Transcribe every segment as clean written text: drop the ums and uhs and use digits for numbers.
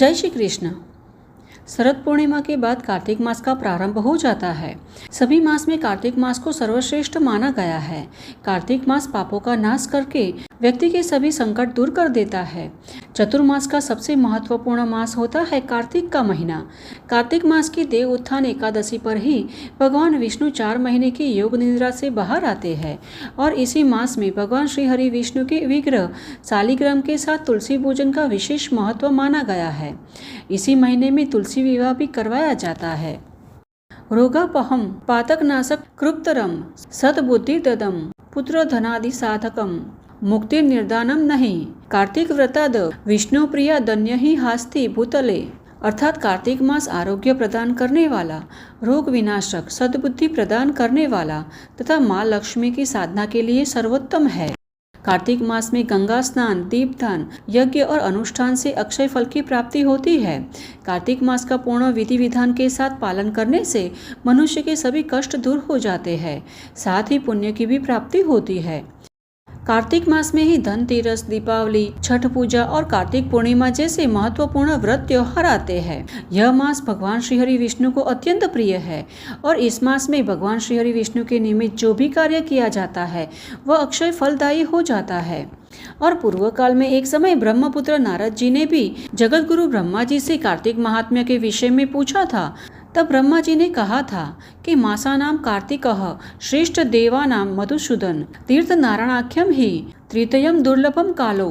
जय श्री कृष्ण। शरद पूर्णिमा के बाद कार्तिक मास का प्रारंभ हो जाता है। सभी मास में कार्तिक मास को सर्वश्रेष्ठ माना गया है। कार्तिक मास पापों का नाश करके व्यक्ति के सभी संकट दूर कर देता है। चतुर्मास का सबसे महत्वपूर्ण मास होता है कार्तिक का महीना। कार्तिक मास की देव उत्थान एकादशी पर ही भगवान विष्णु 4 महीने की योग निद्रा से बाहर आते हैं और इसी मास में भगवान श्री हरि विष्णु के विग्रह शालिग्राम के साथ तुलसी पूजन का विशेष महत्व माना गया है। इसी महीने में तुलसी विवाह भी करवाया जाता है। रोगापहम पातकनाशक कृप्तरम सद्बुद्धि ददम पुत्र धनादि साधकम मुक्ति निर्दानम नहीं। कार्तिक व्रताद विष्णु प्रिया धन्य ही हास्ति भूतले। अर्थात कार्तिक मास आरोग्य प्रदान करने वाला, रोग विनाशक, सद्बुद्धि प्रदान करने वाला तथा माँ लक्ष्मी की साधना के लिए सर्वोत्तम है। कार्तिक मास में गंगा स्नान, दीपदान, यज्ञ और अनुष्ठान से अक्षय फल की प्राप्ति होती है। कार्तिक मास का पूर्ण विधि विधान के साथ पालन करने से मनुष्य के सभी कष्ट दूर हो जाते हैं, साथ ही पुण्य की भी प्राप्ति होती है। कार्तिक मास में ही धनतेरस, दीपावली, छठ पूजा और कार्तिक पूर्णिमा जैसे महत्वपूर्ण व्रत त्योहार आते हैं। यह मास भगवान श्री हरि विष्णु को अत्यंत प्रिय है और इस मास में भगवान श्री हरि विष्णु के निमित्त जो भी कार्य किया जाता है वह अक्षय फलदायी हो जाता है। और पूर्व काल में एक समय ब्रह्मपुत्र नारद जी ने भी जगत गुरु ब्रह्मा जी से कार्तिक महात्म्य के विषय में पूछा था। तब ब्रह्मा जी ने कहा था कि मासा नाम कार्तिकः श्रेष्ठ देवा नाम मधुसूदन तीर्थ नारायणाख्यम ही तृतीयम दुर्लभम कालो।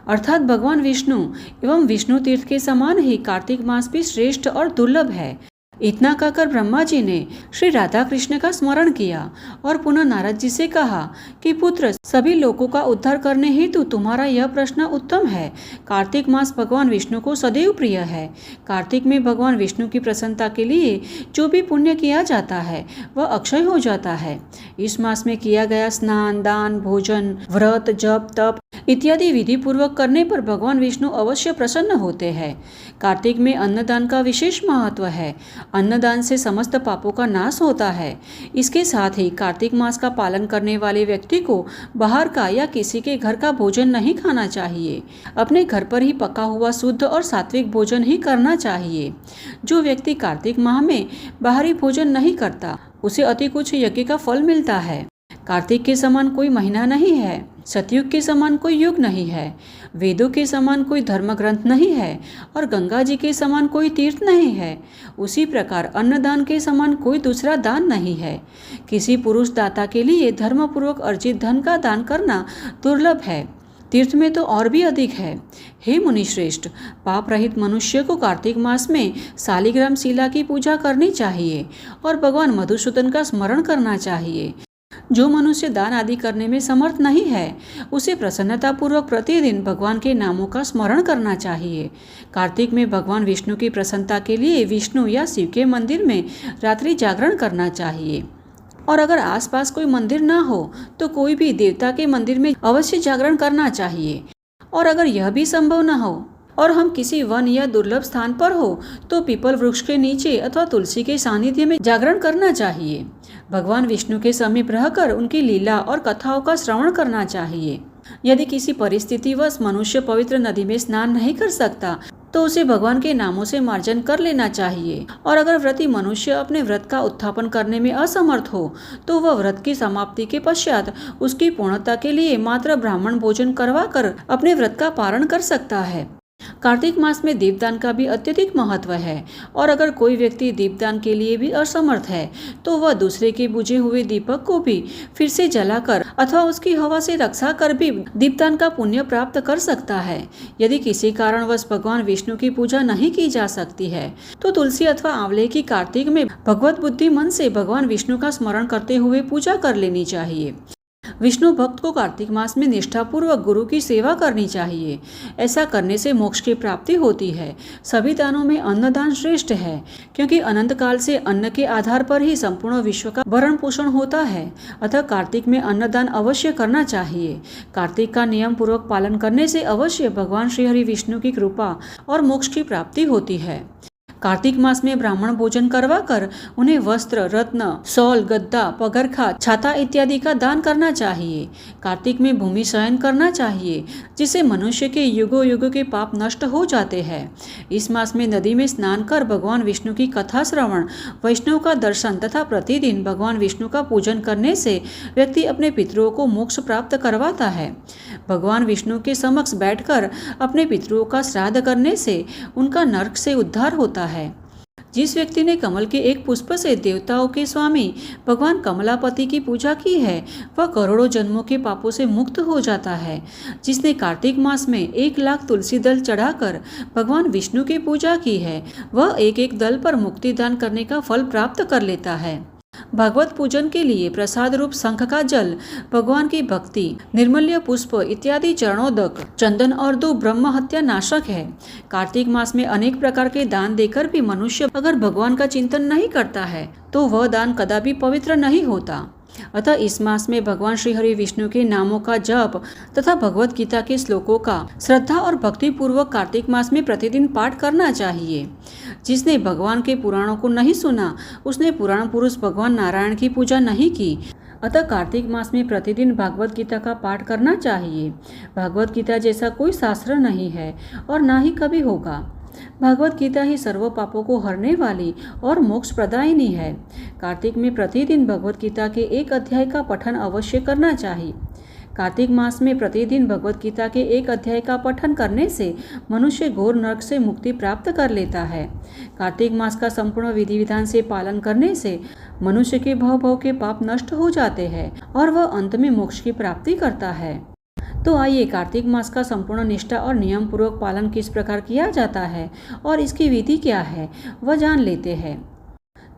अर्थात भगवान विष्णु एवं विष्णु तीर्थ के समान ही कार्तिक मास भी श्रेष्ठ और दुर्लभ है। इतना कहकर ब्रह्मा जी ने श्री राधा कृष्ण का स्मरण किया और पुनः नारद जी से कहा कि पुत्र, सभी लोगों का उद्धार करने हेतु तुम्हारा यह प्रश्न उत्तम है। कार्तिक मास भगवान विष्णु को सदैव प्रिय है। कार्तिक में भगवान विष्णु की प्रसन्नता के लिए जो भी पुण्य किया जाता है वह अक्षय हो जाता है। इस मास में किया गया स्नान, दान, भोजन, व्रत, जप, तप इत्यादि विधि पूर्वक करने पर भगवान विष्णु अवश्य प्रसन्न होते हैं। कार्तिक में अन्नदान का विशेष महत्व है। अन्नदान से समस्त पापों का नाश होता है। इसके साथ ही कार्तिक मास का पालन करने वाले व्यक्ति को बाहर का या किसी के घर का भोजन नहीं खाना चाहिए। अपने घर पर ही पका हुआ शुद्ध और सात्विक भोजन ही करना चाहिए। जो व्यक्ति कार्तिक माह में बाहरी भोजन नहीं करता उसे अति कुछ यज्ञ का फल मिलता है। कार्तिक के समान कोई महीना नहीं है, सतयुग के समान कोई युग नहीं है, वेदों के समान कोई धर्म ग्रंथ नहीं है और गंगा जी के समान कोई तीर्थ नहीं है। उसी प्रकार अन्नदान के समान कोई दूसरा दान नहीं है। किसी पुरुष दाता के लिए धर्मपूर्वक अर्जित धन का दान करना दुर्लभ है, तीर्थ में तो और भी अधिक है। हे मुनिश्रेष्ठ, पाप रहित मनुष्य को कार्तिक मास में शालिग्राम शिला की पूजा करनी चाहिए और भगवान मधुसूदन का स्मरण करना चाहिए। जो मनुष्य दान आदि करने में समर्थ नहीं है उसे प्रसन्नतापूर्वक प्रतिदिन भगवान के नामों का स्मरण करना चाहिए। कार्तिक में भगवान विष्णु की प्रसन्नता के लिए विष्णु या शिव के मंदिर में रात्रि जागरण करना चाहिए। और अगर आसपास कोई मंदिर ना हो तो कोई भी देवता के मंदिर में अवश्य जागरण करना चाहिए। और अगर यह भी संभव न हो और हम किसी वन या दुर्लभ स्थान पर हो तो पीपल वृक्ष के नीचे अथवा तुलसी के सानिध्य में जागरण करना चाहिए। भगवान विष्णु के समीप रहकर उनकी लीला और कथाओं का श्रवण करना चाहिए। यदि किसी परिस्थितिवश मनुष्य पवित्र नदी में स्नान नहीं कर सकता तो उसे भगवान के नामों से मार्जन कर लेना चाहिए। और अगर व्रती मनुष्य अपने व्रत का उत्थापन करने में असमर्थ हो तो वह व्रत की समाप्ति के पश्चात उसकी पूर्णता के लिए मात्र ब्राह्मण भोजन करवाकर अपने व्रत का पारण कर सकता है। कार्तिक मास में दीपदान का भी अत्यधिक महत्व है और अगर कोई व्यक्ति दीपदान के लिए भी असमर्थ है तो वह दूसरे के बुझे हुए दीपक को भी फिर से जलाकर अथवा उसकी हवा से रक्षा कर भी दीपदान का पुण्य प्राप्त कर सकता है। यदि किसी कारणवश भगवान विष्णु की पूजा नहीं की जा सकती है तो तुलसी अथवा आंवले की कार्तिक में भगवत बुद्धि मन से भगवान विष्णु का स्मरण करते हुए पूजा कर लेनी चाहिए। विष्णु भक्त को कार्तिक मास में निष्ठापूर्वक गुरु की सेवा करनी चाहिए। ऐसा करने से मोक्ष की प्राप्ति होती है। सभी दानों में अन्नदान श्रेष्ठ है क्योंकि अनंत काल से अन्न के आधार पर ही संपूर्ण विश्व का भरण पोषण होता है। अतः कार्तिक में अन्नदान अवश्य करना चाहिए। कार्तिक का नियम पूर्वक पालन करने से अवश्य भगवान श्री हरि विष्णु की कृपा और मोक्ष की प्राप्ति होती है। कार्तिक मास में ब्राह्मण भोजन करवा कर उन्हें वस्त्र, रत्न, शॉल, गद्दा, पगरखा, छाता इत्यादि का दान करना चाहिए। कार्तिक में भूमि शयन करना चाहिए, जिससे मनुष्य के युगों युगों के पाप नष्ट हो जाते हैं। इस मास में नदी में स्नान कर भगवान विष्णु की कथा श्रवण, वैष्णव का दर्शन तथा प्रतिदिन भगवान विष्णु का पूजन करने से व्यक्ति अपने पितरों को मोक्ष प्राप्त करवाता है। भगवान विष्णु के समक्ष बैठकर अपने पितरों का श्राद्ध करने से उनका नरक से उद्धार होता है। जिस व्यक्ति ने कमल के एक पुष्प से देवताओं के स्वामी भगवान कमलापति की पूजा की है, वह करोड़ों जन्मों के पापों से मुक्त हो जाता है। जिसने कार्तिक मास में 1,00,000 तुलसी दल चढ़ाकर भगवान विष्णु की पूजा की है, वह एक एक दल पर मुक्ति दान करने का फल प्राप्त कर लेता है। भागवत पूजन के लिए प्रसाद रूप शंख का जल, भगवान की भक्ति, निर्मल्य पुष्प इत्यादि चरणोदक, चंदन और दूब ब्रह्म हत्या नाशक है। कार्तिक मास में अनेक प्रकार के दान देकर भी मनुष्य अगर भगवान का चिंतन नहीं करता है तो वह दान कदापि पवित्र नहीं होता। अतः इस मास में भगवान श्री हरि विष्णु के नामों का जप तथा भगवत गीता के श्लोकों का श्रद्धा और भक्ति पूर्वक कार्तिक मास में प्रतिदिन पाठ करना चाहिए। जिसने भगवान के पुराणों को नहीं सुना, उसने पुराण पुरुष भगवान नारायण की पूजा नहीं की। अतः कार्तिक मास में प्रतिदिन भागवत गीता का पाठ करना चाहिए। भागवत गीता जैसा कोई शास्त्र नहीं है और ना ही कभी होगा। भागवत गीता ही सर्व पापों को हरने वाली और मोक्ष प्रदायिनी है। कार्तिक में प्रतिदिन भगवत गीता के एक अध्याय का पठन अवश्य करना चाहिए। कार्तिक मास में प्रतिदिन भगवत गीता के एक अध्याय का पठन करने से मनुष्य घोर नरक से मुक्ति प्राप्त कर लेता है। कार्तिक मास का संपूर्ण विधि विधान से पालन करने से मनुष्य के भव के पाप नष्ट हो जाते हैं और वह अंत में मोक्ष की प्राप्ति करता है। तो आइए कार्तिक मास का संपूर्ण निष्ठा और नियम पूर्वक पालन किस प्रकार किया जाता है और इसकी विधि क्या है वह जान लेते हैं।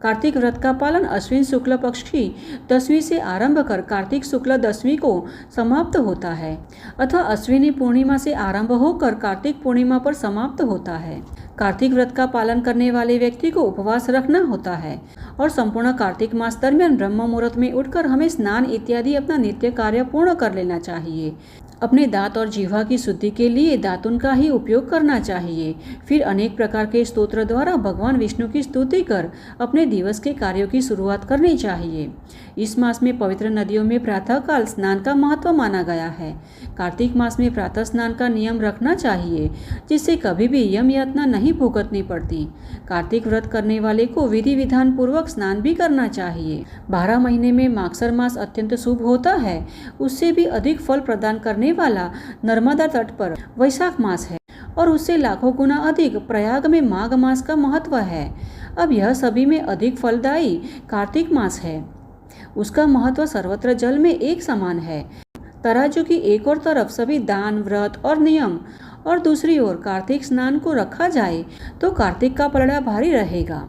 कार्तिक व्रत का पालन अश्विन शुक्ल पक्ष की 10वीं से आरंभ कर कार्तिक शुक्ल 10वीं को समाप्त होता है अथवा अश्विनी पूर्णिमा से आरंभ होकर कार्तिक पूर्णिमा पर समाप्त होता है। कार्तिक व्रत का पालन करने वाले व्यक्ति को उपवास रखना होता है और संपूर्ण कार्तिक मास दरमियान ब्रह्म मुहूर्त में उठकर हमें स्नान इत्यादि अपना नित्य कार्य पूर्ण कर लेना चाहिए। अपने दांत और जीवा की शुद्धि के लिए दातुन का ही उपयोग करना चाहिए। फिर अनेक प्रकार के स्तोत्र द्वारा भगवान विष्णु की स्तुति कर अपने दिवस के कार्यों की शुरुआत करनी चाहिए। इस मास में पवित्र नदियों में प्रातःकाल स्नान का महत्व माना गया है। कार्तिक मास में प्रातः स्नान का नियम रखना चाहिए, जिससे कभी भी यम यातना नहीं भुगतनी पड़ती। कार्तिक व्रत करने वाले को विधि विधान पूर्वक स्नान भी करना चाहिए। 12 महीने में मागसर मास अत्यंत शुभ होता है। उससे भी अधिक फल प्रदान करने वाला नर्मदा तट पर वैशाख मास है और उससे लाखों गुना अधिक प्रयाग में माघ मास का महत्व है। अब यह सभी में अधिक फलदायी कार्तिक मास है। उसका महत्व सर्वत्र जल में एक समान है। तराजू की एक और तरफ सभी दान, व्रत और नियम और दूसरी ओर कार्तिक स्नान को रखा जाए तो कार्तिक का पलड़ा भारी रहेगा।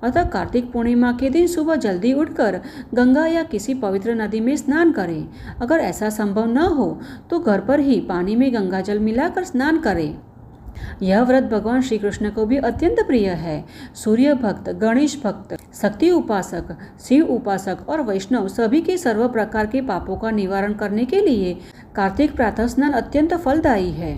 अतः कार्तिक पूर्णिमा के दिन सुबह जल्दी उठकर गंगा या किसी पवित्र नदी में स्नान करें। अगर ऐसा संभव न हो तो घर पर ही पानी में गंगा जल मिलाकर स्नान करें। यह व्रत भगवान श्री कृष्ण को भी अत्यंत प्रिय है। सूर्य भक्त, गणेश भक्त, शक्ति उपासक, शिव उपासक और वैष्णव सभी के सर्व प्रकार के पापों का निवारण करने के लिए कार्तिक प्रातः स्नान अत्यंत फलदायी है।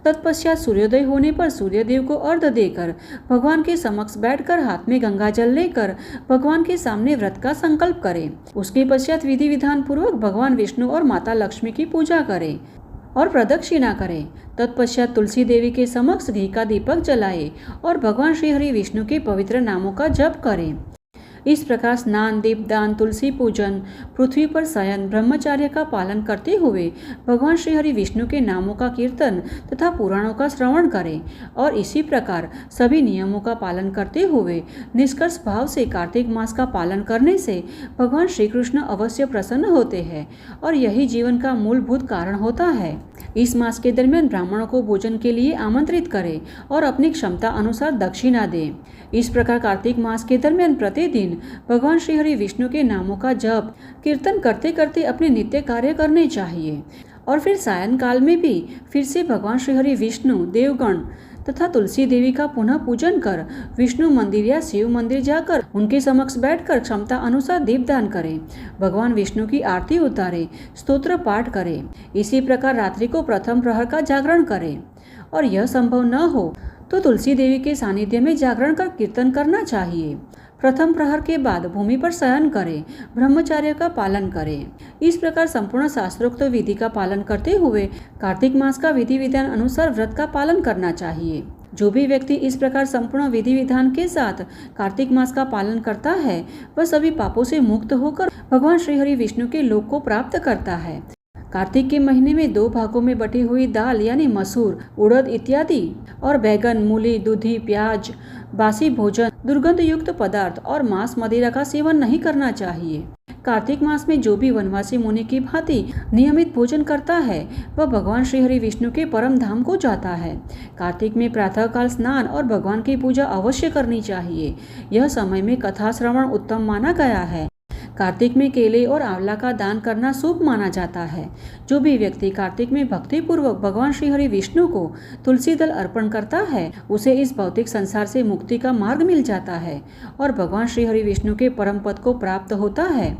तत्पश्चात सूर्योदय होने पर सूर्यदेव को अर्घ्य देकर भगवान के समक्ष बैठकर हाथ में गंगा जल लेकर भगवान के सामने व्रत का संकल्प करें। उसके पश्चात विधि विधान पूर्वक भगवान विष्णु और माता लक्ष्मी की पूजा करें और प्रदक्षिणा करें। तत्पश्चात तुलसी देवी के समक्ष घी का दीपक जलाएं और भगवान श्री हरि विष्णु के पवित्र नामों का जप करें। इस प्रकार स्नान, दीपदान, तुलसी पूजन, पृथ्वी पर शयन, ब्रह्मचर्य का पालन करते हुए भगवान श्री हरि विष्णु के नामों का कीर्तन तथा पुराणों का श्रवण करें और इसी प्रकार सभी नियमों का पालन करते हुए निष्कर्ष भाव से कार्तिक मास का पालन करने से भगवान श्री कृष्ण अवश्य प्रसन्न होते हैं और यही जीवन का मूलभूत कारण होता है। इस मास के दरमियान ब्राह्मणों को भोजन के लिए आमंत्रित करें और अपनी क्षमता अनुसार दक्षिणा दें। इस प्रकार कार्तिक मास के दरमियान प्रतिदिन भगवान श्री हरि विष्णु के नामों का जप कीर्तन करते करते अपने नित्य कार्य करने चाहिए और फिर सायं काल में भी फिर से भगवान श्री हरि विष्णु, देवगण तथा तुलसी देवी का पुनः पूजन कर विष्णु मंदिर या शिव मंदिर जाकर उनके समक्ष बैठकर क्षमता अनुसार दीपदान करें, भगवान विष्णु की आरती उतारें, स्तोत्र पाठ करें। इसी प्रकार रात्रि को प्रथम प्रहर का जागरण करें और यह संभव न हो तो तुलसी देवी के सानिध्य में जागरण कर कीर्तन करना चाहिए। प्रथम प्रहर के बाद भूमि पर शयन करें, ब्रह्मचर्य का पालन करें। इस प्रकार संपूर्ण शास्त्रोक्त विधि का पालन करते हुए कार्तिक मास का विधि विधान अनुसार व्रत का पालन करना चाहिए। जो भी व्यक्ति इस प्रकार संपूर्ण विधि विधान के साथ कार्तिक मास का पालन करता है वह सभी पापों से मुक्त होकर भगवान श्री हरि विष्णु के लोक को प्राप्त करता है। कार्तिक के महीने में 2 भागों में बटी हुई दाल यानी मसूर, उड़द इत्यादि और बैगन, मूली, दूधी, प्याज, बासी भोजन, दुर्गंध युक्त पदार्थ और मांस मदिरा का सेवन नहीं करना चाहिए। कार्तिक मास में जो भी वनवासी मुनि की भांति नियमित भोजन करता है वह भगवान श्री हरि विष्णु के परम धाम को जाता है। कार्तिक में प्रातःकाल स्नान और भगवान की पूजा अवश्य करनी चाहिए। यह समय में कथा श्रवण उत्तम माना गया है। कार्तिक में केले और आंवला का दान करना शुभ माना जाता है। जो भी व्यक्ति कार्तिक में भक्ति पूर्वक भगवान श्री हरि विष्णु को तुलसी दल अर्पण करता है उसे इस भौतिक संसार से मुक्ति का मार्ग मिल जाता है और भगवान श्री हरि विष्णु के परम पद को प्राप्त होता है।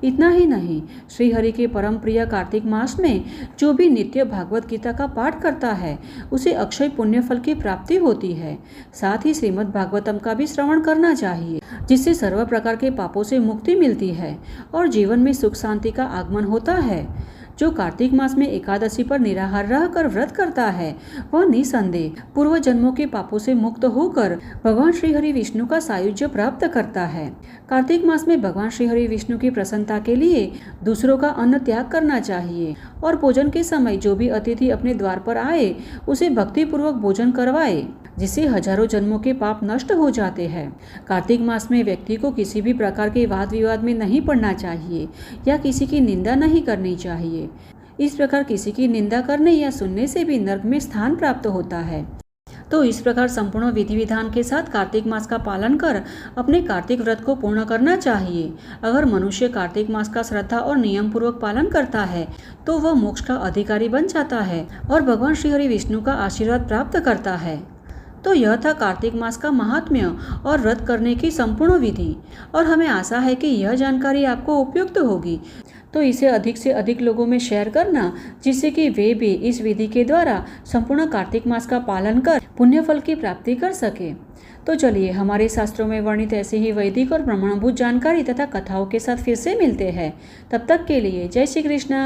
इतना ही नहीं, श्री हरि के परम प्रिय कार्तिक मास में जो भी नित्य भागवत गीता का पाठ करता है उसे अक्षय पुण्य फल की प्राप्ति होती है। साथ ही श्रीमद् भागवतम का भी श्रवण करना चाहिए जिससे सर्व प्रकार के पापों से मुक्ति मिलती है और जीवन में सुख शांति का आगमन होता है। जो कार्तिक मास में एकादशी पर निराहार रहकर व्रत करता है वह निसंदेह पूर्व जन्मों के पापों से मुक्त होकर भगवान श्री हरि विष्णु का सायुज्य प्राप्त करता है। कार्तिक मास में भगवान श्री हरि विष्णु की प्रसन्नता के लिए दूसरों का अन्न त्याग करना चाहिए और भोजन के समय जो भी अतिथि अपने द्वार पर आए उसे भक्ति पूर्वक भोजन करवाए जिससे हजारों जन्मों के पाप नष्ट हो जाते हैं। कार्तिक मास में व्यक्ति को किसी भी प्रकार के वाद विवाद में नहीं पड़ना चाहिए या किसी की निंदा नहीं करनी चाहिए। इस प्रकार किसी की निंदा करने या सुनने से भी नरक में स्थान प्राप्त होता है। तो इस प्रकार संपूर्ण विधि विधान के साथ कार्तिक मास का पालन कर अपने कार्तिक व्रत को पूर्ण करना चाहिए। अगर मनुष्य कार्तिक मास का श्रद्धा और नियम पूर्वक पालन करता है तो वह मोक्ष का अधिकारी बन जाता है और भगवान श्री हरि विष्णु का आशीर्वाद प्राप्त करता है। तो यह था कार्तिक मास का महात्म्य और व्रत करने की संपूर्ण विधि और हमें आशा है कि यह जानकारी आपको उपयुक्त होगी। तो इसे अधिक से अधिक लोगों में शेयर करना जिससे कि वे भी इस विधि के द्वारा संपूर्ण कार्तिक मास का पालन कर पुण्य फल की प्राप्ति कर सके। तो चलिए हमारे शास्त्रों में वर्णित ऐसे ही वैदिक और प्रमाणभूत जानकारी तथा कथाओं के साथ फिर से मिलते हैं। तब तक के लिए जय श्री कृष्ण।